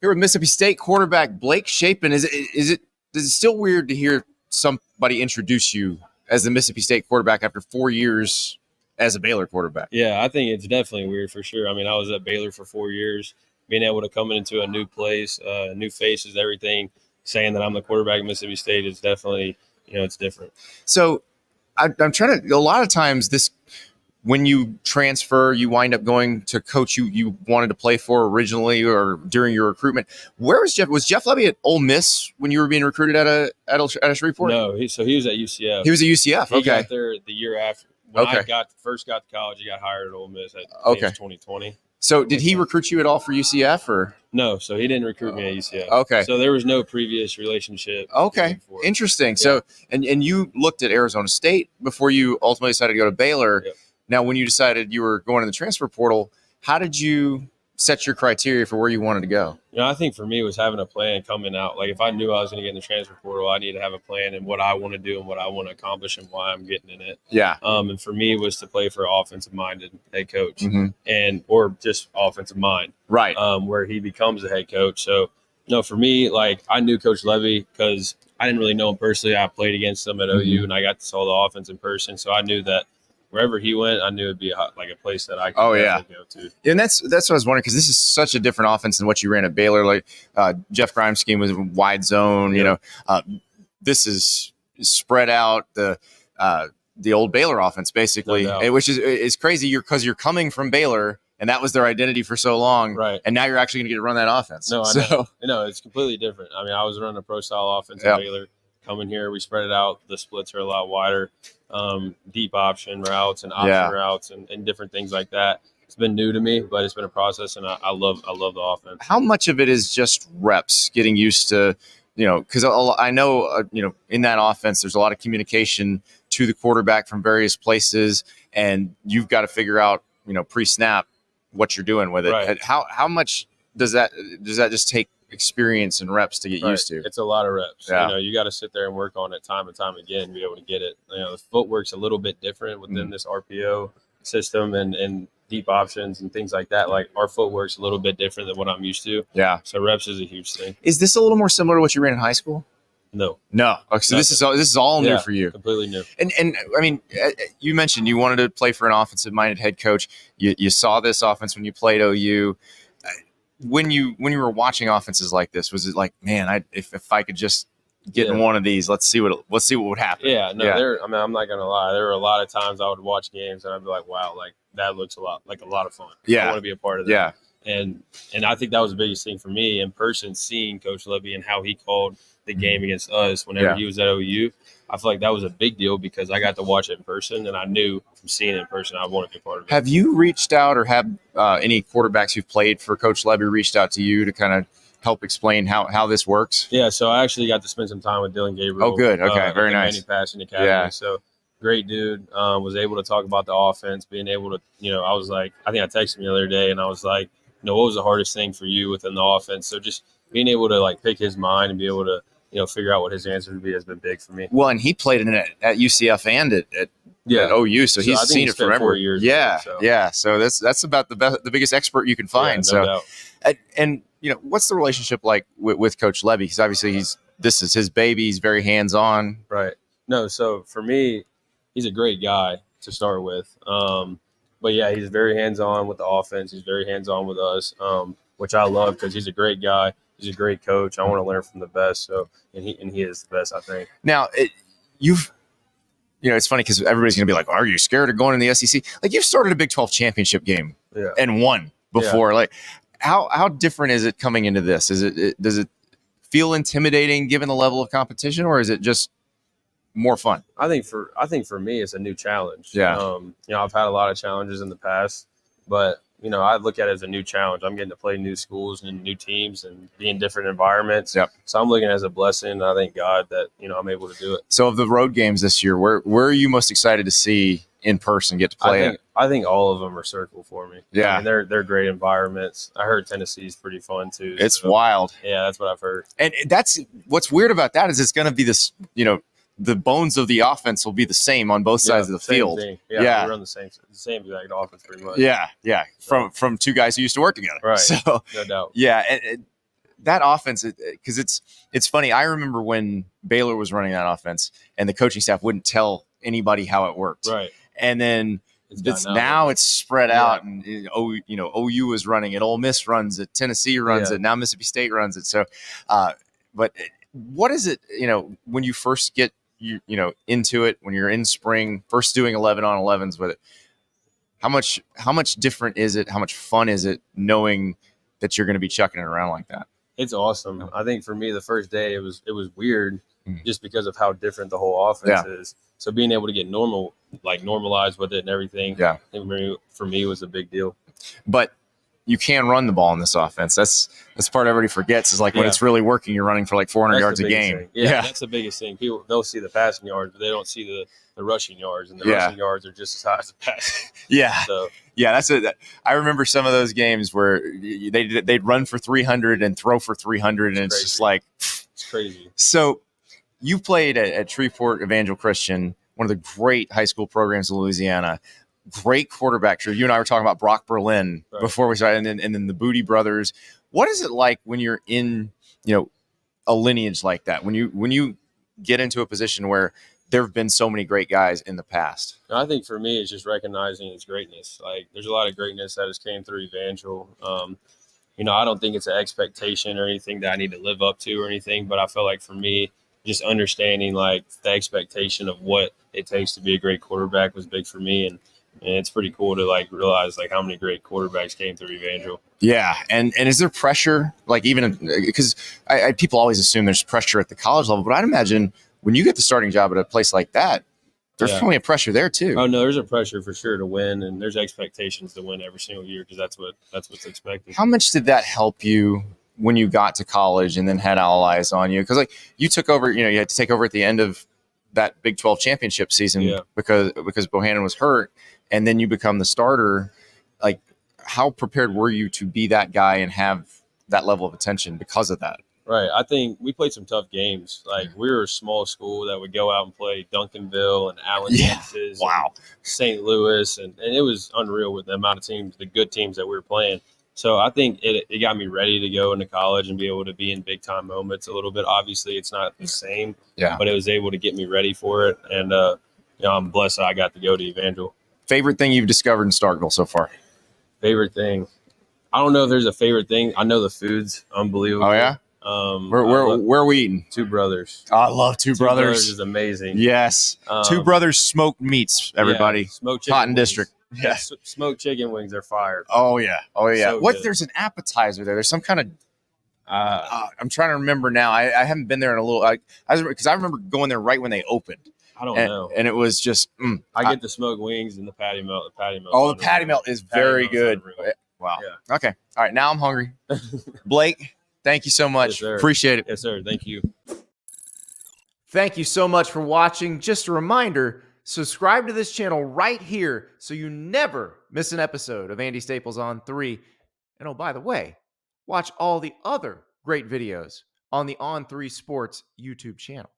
Here with Mississippi State quarterback Blake Shapen. Is it still weird to hear somebody introduce you as the Mississippi State quarterback after 4 years as a Baylor quarterback? Yeah, I think it's definitely weird for sure. I mean, I was at Baylor for 4 years, being able to come into a new place, new faces, everything, saying that I'm the quarterback at Mississippi State is definitely, it's different. So I'm trying to, a lot of times when you transfer, you wind up going to coach you wanted to play for originally or during your recruitment. Where was Jeff? Was Jeff Lebby at Ole Miss when you were being recruited at a Shreveport? No, he was at UCF. He was at UCF. He got there the year after. When I first got to college, he got hired at Ole Miss. I think it was 2020. So did he recruit you at all for UCF or? No, so he didn't recruit me at UCF. Okay. So there was no previous relationship. Okay. Interesting. Yeah. So and you looked at Arizona State before you ultimately decided to go to Baylor. Yep. Now, when you decided you were going in the transfer portal, how did you set your criteria for where you wanted to go? I think for me it was having a plan coming out. Like if I knew I was going to get in the transfer portal, I need to have a plan and what I want to do and what I want to accomplish and why I'm getting in it. Yeah. And for me it was to play for an offensive-minded head coach or just offensive mind. Right. Where he becomes the head coach. So, for me, like I knew Coach Lebby because I didn't really know him personally. I played against him at OU and I got to saw the offense in person. So I knew that wherever he went, I knew it'd be a place that I could go to. And that's what I was wondering because this is such a different offense than what you ran at Baylor. Like Jeff Grimes' scheme was wide zone. This is spread out the old Baylor offense basically, which is crazy. Because you're coming from Baylor and that was their identity for so long, right? And now you're actually going to get to run that offense. No, I know it's completely different. I mean, I was running a pro style offense at Baylor. Coming here, we spread it out. The splits are a lot wider. Deep option routes and option routes and different things like that. It's been new to me, but it's been a process, and I love the offense. How much of it is just reps, getting used to, because I know, in that offense, there's a lot of communication to the quarterback from various places, and you've got to figure out, pre-snap what you're doing with it. Right. How much does that just take experience and reps to get used to? It's a lot of reps. Yeah. You got to sit there and work on it time and time again to be able to get it. The footwork's a little bit different within this RPO system and deep options and things like that. Like our footwork's a little bit different than what I'm used to. Yeah. So reps is a huge thing. Is this a little more similar to what you ran in high school? No. Okay, so this is all new for you. Completely new. And I mean, you mentioned you wanted to play for an offensive-minded head coach. You saw this offense when you played OU. When you were watching offenses like this, was it like, man, if I could just get in one of these, let's see what would happen? Yeah, no, I'm not gonna lie. There were a lot of times I would watch games and I'd be like, wow, like that looks a lot of fun. Yeah, I want to be a part of that. Yeah, and I think that was the biggest thing for me in person, seeing Coach Lebby and how he called the game against us whenever he was at OU. I feel like that was a big deal because I got to watch it in person, and I knew from seeing it in person I wanted to be a part of it. Have you reached out, or have any quarterbacks who've played for Coach Lebby reached out to you to kind of help explain how this works? Yeah, so I actually got to spend some time with Dylan Gabriel. Oh, good. Okay, very nice. Manny Passing Academy. Yeah. So great dude. Was able to talk about the offense, being able to, I was like, I think I texted him the other day, and I was like, what was the hardest thing for you within the offense? So just being able to like pick his mind and be able to, figure out what his answer would be has been big for me. Well, and he played in it at UCF and at OU, so he's seen it forever. 4 years. So that's about the biggest expert you can find. Yeah, no doubt. And what's the relationship like with Coach Lebby? Because obviously this is his baby. He's very hands on. Right. No, so for me, he's a great guy to start with. But yeah, he's very hands on with the offense. He's very hands on with us, which I love because he's a great guy. He's a great coach. I want to learn from the best. So, and he is the best, I think. Now, it's funny because everybody's going to be like, "Are you scared of going in the SEC?" Like you've started a Big 12 championship game and won before. Yeah. Like, how different is it coming into this? Does it feel intimidating given the level of competition, or is it just more fun? I think for me, it's a new challenge. Yeah. I've had a lot of challenges in the past, but I look at it as a new challenge. I'm getting to play new schools and new teams and be in different environments. Yep. So I'm looking at it as a blessing. I thank God that, I'm able to do it. So of the road games this year, where are you most excited to see in person get to play I think all of them are circle for me. Yeah. I mean, they're great environments. I heard Tennessee's pretty fun too. It's wild. Yeah, that's what I've heard. And that's what's weird about that is it's going to be this, the bones of the offense will be the same on both sides of the field. Thing. Yeah. We run the same exact offense pretty much. Yeah. From two guys who used to work together. Right. So no doubt. Yeah. And that offense, because it's funny. I remember when Baylor was running that offense, and the coaching staff wouldn't tell anybody how it worked. Right. And then now it's spread out, and OU is running it, Ole Miss runs it, Tennessee runs it, now Mississippi State runs it. So, but what is it? When you first get into it, when you're in spring, first doing 11-on-11s with it, how much different is it? How much fun is it knowing that you're going to be chucking it around like that? It's awesome. I think for me, the first day it was weird, just because of how different the whole offense is. So being able to get normalized with it and everything, I think for me was a big deal. But you can run the ball in this offense. That's part everybody forgets, is like when it's really working, you're running for like 400 yards a game. Yeah, that's the biggest thing. People, they'll see the passing yards, but they don't see the rushing yards, and the rushing yards are just as high as the passing. So that's it. I remember some of those games where they'd run for 300 and throw for 300, and it's just like it's crazy. So you played at Shreveport Evangel Christian, one of the great high school programs in Louisiana. Great quarterback. Sure, you and I were talking about Brock Berlin before we started, and then the Booty brothers. What is it like when you're in a lineage like that? When you get into a position where there have been so many great guys in the past? I think for me, it's just recognizing its greatness. Like, there's a lot of greatness that has came through Evangel. I don't think it's an expectation or anything that I need to live up to or anything, but I feel like for me, just understanding like the expectation of what it takes to be a great quarterback was big for me. And it's pretty cool to like realize like how many great quarterbacks came through Evangel. Yeah. And is there pressure, like, even because people always assume there's pressure at the college level, but I'd imagine when you get the starting job at a place like that, there's plenty of pressure there too. Oh no, there's a pressure for sure to win, and there's expectations to win every single year, because that's what's expected. How much did that help you when you got to college and then had all eyes on you? Because like you took over, you had to take over at the end of that Big 12 championship season because Bohannon was hurt, and then you become the starter. Like, how prepared were you to be that guy and have that level of attention because of that? Right. I think we played some tough games. Like, we were a small school that would go out and play Duncanville and Allen Texas, St. Louis, and it was unreal with the amount of teams, the good teams that we were playing. So I think it got me ready to go into college and be able to be in big time moments a little bit. Obviously, it's not the same, but it was able to get me ready for it. And I'm blessed that I got to go to Evangel. Favorite thing you've discovered in Starkville so far? Favorite thing? I don't know if there's a favorite thing. I know the food's unbelievable. Oh yeah. Where are we eating? Two Brothers. Oh, I love Two Brothers. Two Brothers is amazing. Yes. Two Brothers smoked meats, everybody. Smoked chicken Cotton wings. District. Yes. Smoked chicken wings are fire. Oh yeah. So good. There's an appetizer there. There's some kind of I'm trying to remember now. I haven't been there in a little because I remember going there right when they opened. I don't know. And it was just I get the smoked wings and the patty melt. The patty melt. Oh, the patty melt is very good. Wow. Yeah. Okay. All right. Now I'm hungry. Blake, thank you so much. Yes, appreciate it. Yes, sir. Thank you. Thank you so much for watching. Just a reminder, subscribe to this channel right here so you never miss an episode of Andy Staples On 3. And oh, by the way, watch all the other great videos on the On3 Sports YouTube channel.